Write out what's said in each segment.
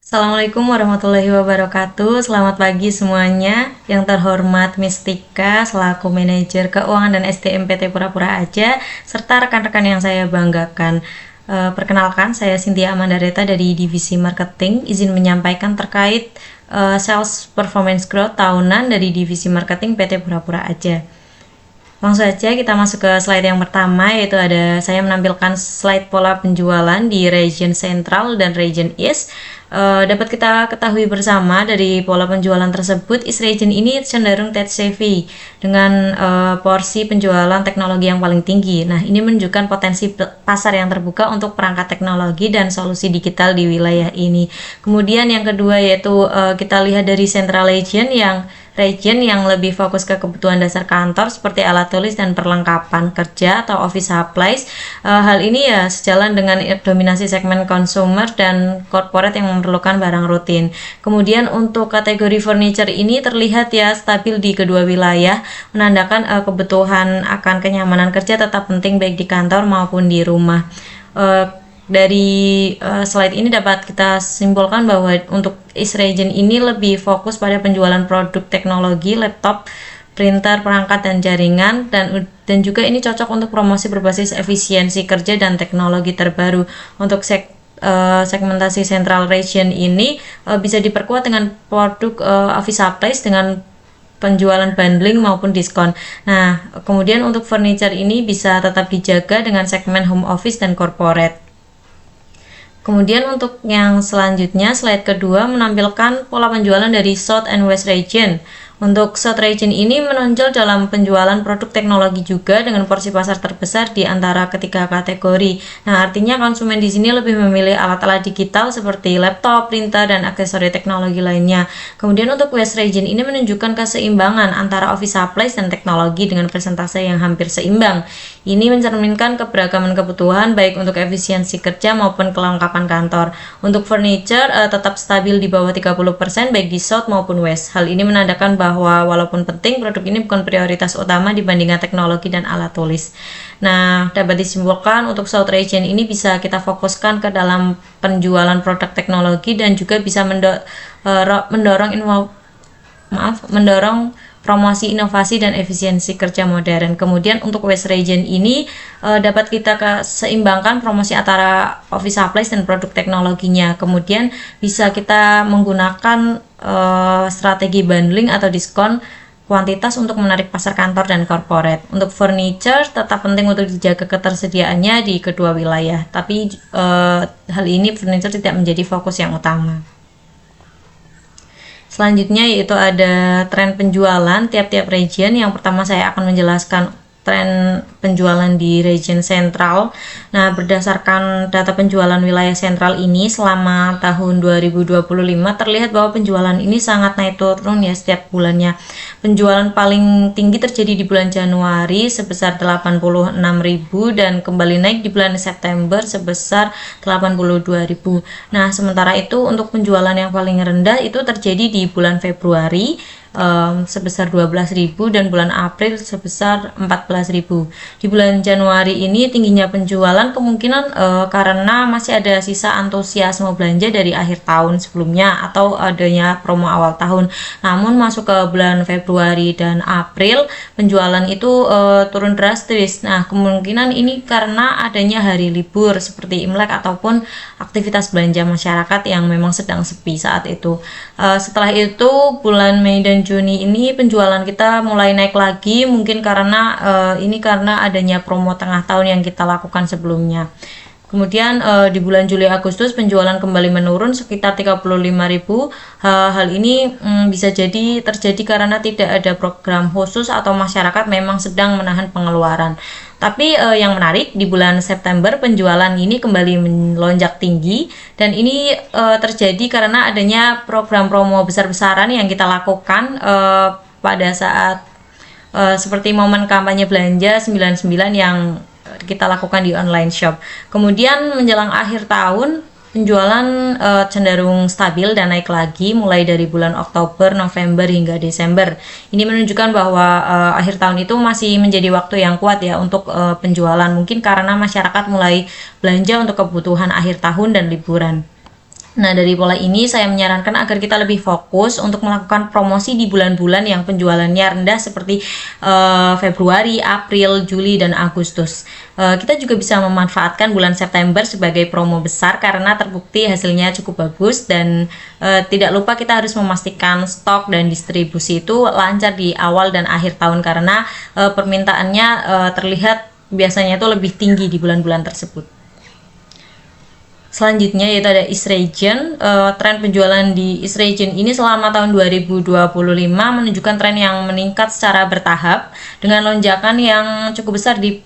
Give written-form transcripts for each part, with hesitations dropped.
Assalamualaikum warahmatullahi wabarakatuh. Selamat pagi semuanya. Yang terhormat Mistika selaku manajer keuangan dan SDM PT Pura-Pura Aja serta rekan-rekan yang saya banggakan. Perkenalkan, saya Cynthia Amandareta dari Divisi Marketing. Izin menyampaikan terkait sales performance growth tahunan dari Divisi Marketing PT Pura-Pura Aja. Langsung saja kita masuk ke slide yang pertama, yaitu saya menampilkan slide pola penjualan di region Central dan region East. Dapat kita ketahui bersama dari pola penjualan tersebut, East region ini cenderung tech savvy dengan porsi penjualan teknologi yang paling tinggi. Nah, ini menunjukkan potensi pasar yang terbuka untuk perangkat teknologi dan solusi digital di wilayah ini. Kemudian yang kedua yaitu kita lihat dari Central region yang lebih fokus ke kebutuhan dasar kantor seperti alat tulis dan perlengkapan kerja atau office supplies. Hal ini ya sejalan dengan dominasi segmen consumer dan corporate yang memerlukan barang rutin. Kemudian untuk kategori furniture ini terlihat ya stabil di kedua wilayah, menandakan kebutuhan akan kenyamanan kerja tetap penting baik di kantor maupun di rumah. Dari slide ini dapat kita simpulkan bahwa untuk East Region ini lebih fokus pada penjualan produk teknologi, laptop, printer, perangkat, dan jaringan, dan juga ini cocok untuk promosi berbasis efisiensi kerja dan teknologi terbaru. Untuk segmentasi Central Region ini bisa diperkuat dengan produk office supplies dengan penjualan bundling maupun diskon. Nah, kemudian untuk furniture ini bisa tetap dijaga dengan segmen home office dan corporate. Kemudian untuk yang selanjutnya, slide kedua menampilkan pola penjualan dari South and West Region. Untuk South Region ini menonjol dalam penjualan produk teknologi juga dengan porsi pasar terbesar di antara ketiga kategori. Nah, artinya konsumen di sini lebih memilih alat-alat digital seperti laptop, printer, dan aksesori teknologi lainnya. Kemudian untuk West Region ini menunjukkan keseimbangan antara office supplies dan teknologi dengan persentase yang hampir seimbang. Ini mencerminkan keberagaman kebutuhan baik untuk efisiensi kerja maupun kelengkapan kantor. Untuk furniture tetap stabil di bawah 30% baik di South maupun West. Hal ini menandakan bahwa walaupun penting, produk ini bukan prioritas utama dibandingkan teknologi dan alat tulis. Nah, dapat disimpulkan untuk South Region ini bisa kita fokuskan ke dalam penjualan produk teknologi dan juga bisa mendorong promosi inovasi dan efisiensi kerja modern. Kemudian untuk West Region ini dapat kita seimbangkan promosi antara office supplies dan produk teknologinya. Kemudian bisa kita menggunakan strategi bundling atau diskon kuantitas untuk menarik pasar kantor dan corporate. Untuk furniture tetap penting untuk dijaga ketersediaannya di kedua wilayah. Tapi hal ini furniture tidak menjadi fokus yang utama. Selanjutnya yaitu ada tren penjualan tiap-tiap region. Yang pertama saya akan menjelaskan tren penjualan di region Central. Nah, berdasarkan data penjualan wilayah Central ini selama tahun 2025 terlihat bahwa penjualan ini sangat naik turun ya setiap bulannya. Penjualan paling tinggi terjadi di bulan Januari sebesar 86.000 dan kembali naik di bulan September sebesar 82.000. Nah, sementara itu untuk penjualan yang paling rendah itu terjadi di bulan Februari sebesar 12.000 dan bulan April sebesar 14.000. Di bulan Januari ini tingginya penjualan kemungkinan karena masih ada sisa antusiasme belanja dari akhir tahun sebelumnya atau adanya promo awal tahun. Namun masuk ke bulan Februari dan April penjualan itu turun drastis. Nah, kemungkinan ini karena adanya hari libur seperti Imlek ataupun aktivitas belanja masyarakat yang memang sedang sepi saat itu. Setelah itu bulan Mei dan Juni ini penjualan kita mulai naik lagi, mungkin karena karena adanya promo tengah tahun yang kita lakukan sebelumnya. Kemudian di bulan Juli Agustus penjualan kembali menurun sekitar 35.000. Hal ini bisa jadi terjadi karena tidak ada program khusus atau masyarakat memang sedang menahan pengeluaran. Tapi yang menarik di bulan September penjualan ini kembali melonjak tinggi dan ini terjadi karena adanya program promo besar-besaran yang kita lakukan pada saat seperti momen kampanye belanja 99 yang kita lakukan di online shop. Kemudian menjelang akhir tahun penjualan cenderung stabil dan naik lagi mulai dari bulan Oktober, November hingga Desember. Ini menunjukkan bahwa akhir tahun itu masih menjadi waktu yang kuat ya untuk penjualan. Mungkin karena masyarakat mulai belanja untuk kebutuhan akhir tahun dan liburan. Nah, dari pola ini saya menyarankan agar kita lebih fokus untuk melakukan promosi di bulan-bulan yang penjualannya rendah seperti Februari, April, Juli, dan Agustus. Kita juga bisa memanfaatkan bulan September sebagai promo besar karena terbukti hasilnya cukup bagus, dan tidak lupa kita harus memastikan stok dan distribusi itu lancar di awal dan akhir tahun karena permintaannya terlihat biasanya itu lebih tinggi di bulan-bulan tersebut. Selanjutnya yaitu ada East Region. Tren penjualan di East Region ini selama tahun 2025 menunjukkan tren yang meningkat secara bertahap dengan lonjakan yang cukup besar di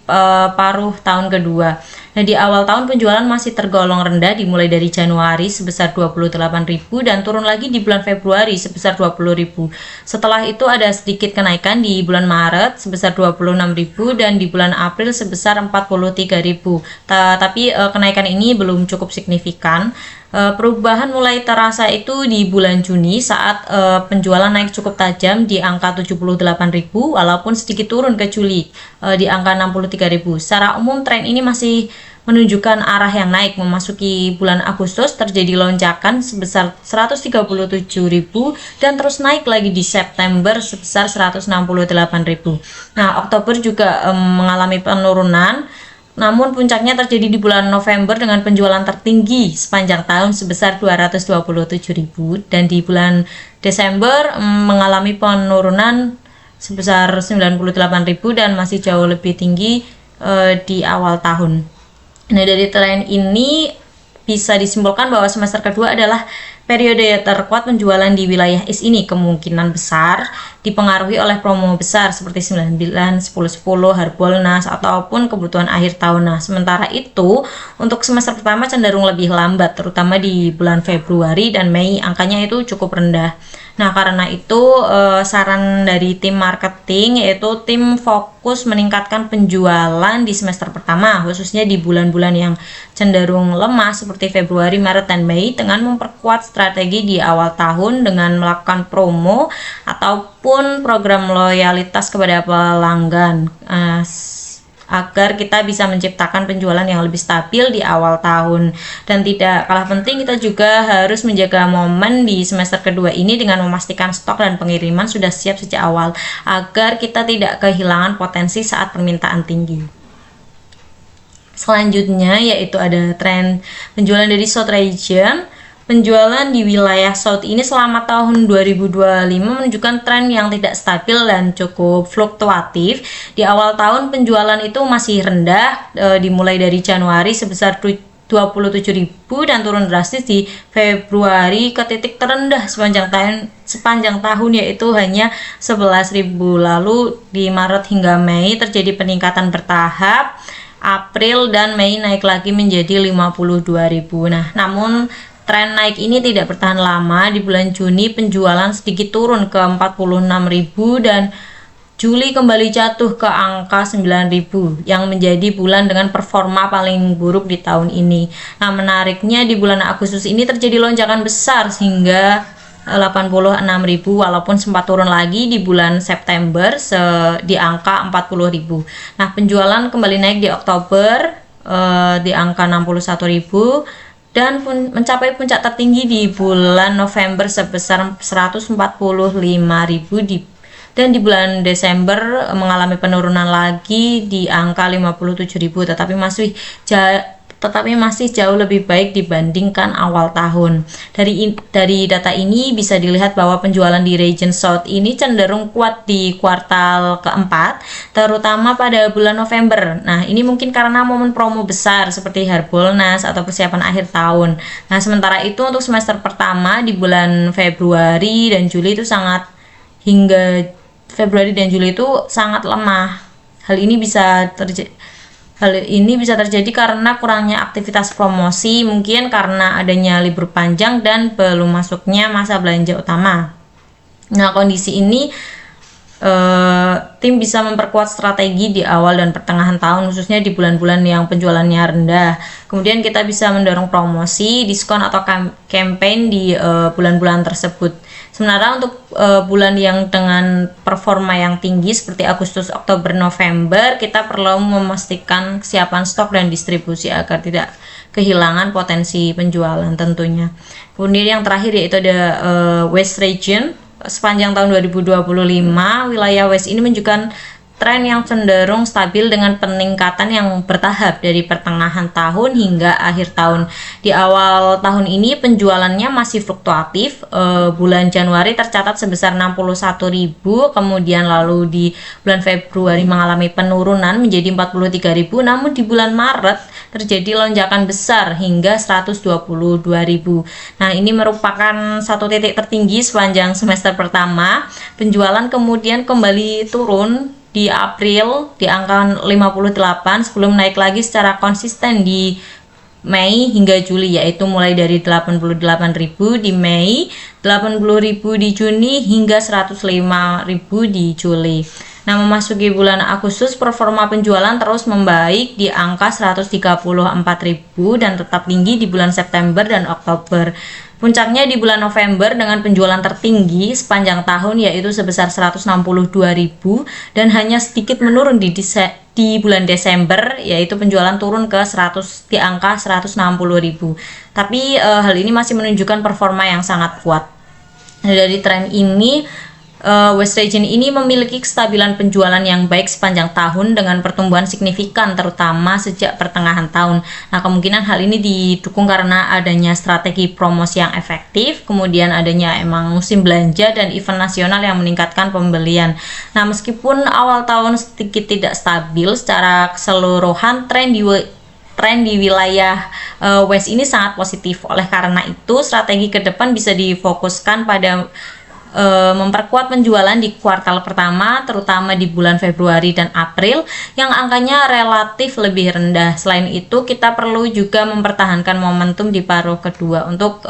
paruh tahun kedua. Nah, di awal tahun penjualan masih tergolong rendah dimulai dari Januari sebesar 28.000 dan turun lagi di bulan Februari sebesar 20.000. Setelah itu ada sedikit kenaikan di bulan Maret sebesar 26.000 dan di bulan April sebesar 43.000. Tapi kenaikan ini belum cukup signifikan. Perubahan mulai terasa itu di bulan Juni saat penjualan naik cukup tajam di angka 78.000 walaupun sedikit turun ke Juli di angka 63.000. Secara umum tren ini masih menunjukkan arah yang naik. Memasuki bulan Agustus terjadi lonjakan sebesar 137.000 dan terus naik lagi di September sebesar 168.000. Nah, Oktober juga mengalami penurunan. Namun puncaknya terjadi di bulan November dengan penjualan tertinggi sepanjang tahun sebesar 227.000 dan di bulan Desember mengalami penurunan sebesar 98.000 dan masih jauh lebih tinggi di awal tahun. Nah, dari tren ini bisa disimpulkan bahwa semester kedua adalah periode terkuat penjualan di wilayah East ini kemungkinan besar dipengaruhi oleh promo besar seperti 99, 10, 10, Harbolnas ataupun kebutuhan akhir tahun. Nah, sementara itu untuk semester pertama cenderung lebih lambat terutama di bulan Februari dan Mei angkanya itu cukup rendah. Nah, karena itu saran dari tim marketing yaitu tim fokus meningkatkan penjualan di semester pertama khususnya di bulan-bulan yang cenderung lemah seperti Februari, Maret, dan Mei dengan memperkuat strategi di awal tahun dengan melakukan promo ataupun program loyalitas kepada pelanggan agar kita bisa menciptakan penjualan yang lebih stabil di awal tahun. Dan tidak kalah penting kita juga harus menjaga momen di semester kedua ini dengan memastikan stok dan pengiriman sudah siap sejak awal agar kita tidak kehilangan potensi saat permintaan tinggi. Selanjutnya yaitu ada tren penjualan dari South Region. Penjualan di wilayah South ini selama tahun 2025 menunjukkan tren yang tidak stabil dan cukup fluktuatif. Di awal tahun penjualan itu masih rendah, dimulai dari Januari sebesar 27.000 dan turun drastis di Februari ke titik terendah sepanjang tahun yaitu hanya 11.000. Lalu di Maret hingga Mei terjadi peningkatan bertahap. April dan Mei naik lagi menjadi 52.000. Nah, namun tren naik ini tidak bertahan lama. Di bulan Juni penjualan sedikit turun ke 46.000 dan Juli kembali jatuh ke angka 9.000 yang menjadi bulan dengan performa paling buruk di tahun ini. Nah, menariknya di bulan Agustus ini terjadi lonjakan besar hingga 86.000 walaupun sempat turun lagi di bulan September di angka 40.000. Nah, penjualan kembali naik di Oktober di angka 61.000 dan mencapai puncak tertinggi di bulan November sebesar 145.000 dan di bulan Desember mengalami penurunan lagi di angka 57.000 tetapi masih jauh lebih baik dibandingkan awal tahun. Dari data ini bisa dilihat bahwa penjualan di region South ini cenderung kuat di kuartal keempat, terutama pada bulan November. Nah, ini mungkin karena momen promo besar seperti Harbolnas atau persiapan akhir tahun. Nah, sementara itu untuk semester pertama di bulan Februari dan Juli itu hingga Februari dan Juli itu sangat lemah. Hal ini bisa terjadi karena kurangnya aktivitas promosi, mungkin karena adanya libur panjang dan belum masuknya masa belanja utama. Nah, kondisi ini tim bisa memperkuat strategi di awal dan pertengahan tahun khususnya di bulan-bulan yang penjualannya rendah. Kemudian kita bisa mendorong promosi, diskon atau campaign di bulan-bulan tersebut. Sementara untuk bulan yang dengan performa yang tinggi seperti Agustus, Oktober, November, kita perlu memastikan kesiapan stok dan distribusi agar tidak kehilangan potensi penjualan tentunya. Kemudian yang terakhir yaitu ada West Region. Sepanjang tahun 2025, wilayah West ini menunjukkan tren yang cenderung stabil dengan peningkatan yang bertahap dari pertengahan tahun hingga akhir tahun. Di awal tahun ini penjualannya masih fluktuatif. Bulan Januari tercatat sebesar 61.000, kemudian lalu di bulan Februari mengalami penurunan menjadi 43.000, namun di bulan Maret terjadi lonjakan besar hingga 122.000. Nah, ini merupakan satu titik tertinggi sepanjang semester pertama. Penjualan kemudian kembali turun di April di angka 58 sebelum naik lagi secara konsisten di Mei hingga Juli, yaitu mulai dari 88.000 di Mei, 80.000 di Juni hingga 105.000 di Juli. Nah, memasuki bulan Agustus performa penjualan terus membaik di angka 134.000 dan tetap tinggi di bulan September dan Oktober. Puncaknya di bulan November dengan penjualan tertinggi sepanjang tahun yaitu sebesar 162.000 dan hanya sedikit menurun di bulan Desember, yaitu penjualan turun ke di angka 160.000. Tapi hal ini masih menunjukkan performa yang sangat kuat. Dari tren ini, West Region ini memiliki kestabilan penjualan yang baik sepanjang tahun dengan pertumbuhan signifikan terutama sejak pertengahan tahun. Nah, kemungkinan hal ini didukung karena adanya strategi promosi yang efektif, kemudian adanya emang musim belanja dan event nasional yang meningkatkan pembelian. Nah, meskipun awal tahun sedikit tidak stabil secara keseluruhan, tren di wilayah West ini sangat positif. Oleh karena itu, strategi ke depan bisa difokuskan pada memperkuat penjualan di kuartal pertama, terutama di bulan Februari dan April yang angkanya relatif lebih rendah. Selain itu, kita perlu juga mempertahankan momentum di paruh kedua untuk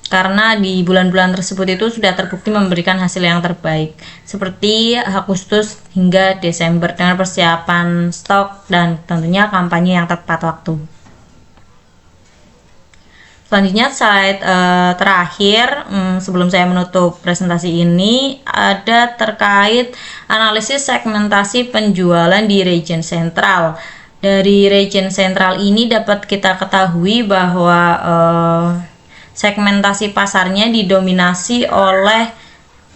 karena di bulan-bulan tersebut itu sudah terbukti memberikan hasil yang terbaik seperti Agustus hingga Desember dengan persiapan stok dan tentunya kampanye yang tepat waktu. Selanjutnya slide terakhir sebelum saya menutup presentasi ini ada terkait analisis segmentasi penjualan di region sentral. Dari region sentral ini dapat kita ketahui bahwa segmentasi pasarnya didominasi oleh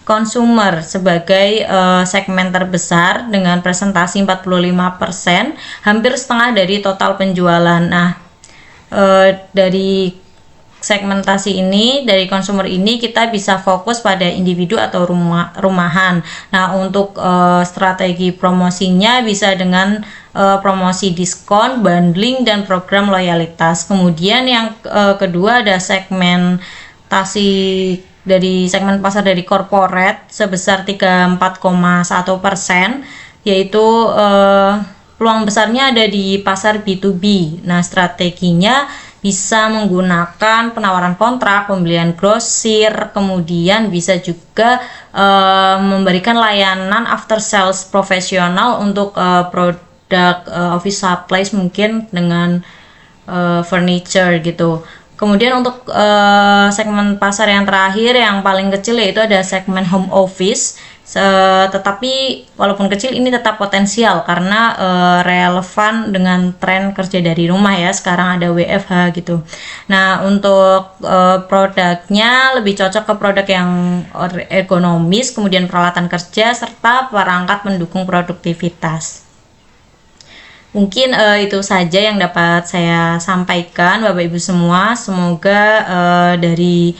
konsumer sebagai segmen terbesar dengan presentasi 45%, hampir setengah dari total penjualan. Nah, dari segmentasi ini, dari konsumer ini kita bisa fokus pada individu atau rumahan. Nah, untuk strategi promosinya bisa dengan promosi diskon, bundling, dan program loyalitas. Kemudian yang kedua ada segmentasi dari segmen pasar dari corporate sebesar 34,1%, yaitu peluang besarnya ada di pasar B2B. Nah, strateginya bisa menggunakan penawaran kontrak, pembelian grosir, kemudian bisa juga memberikan layanan after sales profesional untuk produk office supplies mungkin dengan furniture gitu. Kemudian untuk segmen pasar yang terakhir yang paling kecil yaitu ada segmen home office. Tetapi walaupun kecil ini tetap potensial karena relevan dengan tren kerja dari rumah ya, sekarang ada WFH gitu. Nah, untuk produknya lebih cocok ke produk yang ergonomis, kemudian peralatan kerja serta perangkat pendukung produktivitas. Mungkin itu saja yang dapat saya sampaikan Bapak Ibu semua. Semoga dari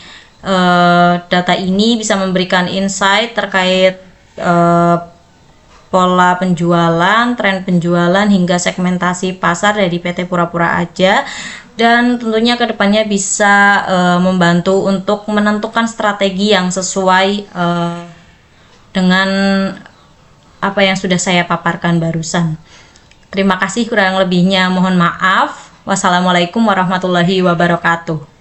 data ini bisa memberikan insight terkait pola penjualan, tren penjualan hingga segmentasi pasar dari PT Pura-Pura Aja, dan tentunya kedepannya bisa membantu untuk menentukan strategi yang sesuai dengan apa yang sudah saya paparkan barusan. Terima kasih, kurang lebihnya mohon maaf. Wassalamualaikum warahmatullahi wabarakatuh.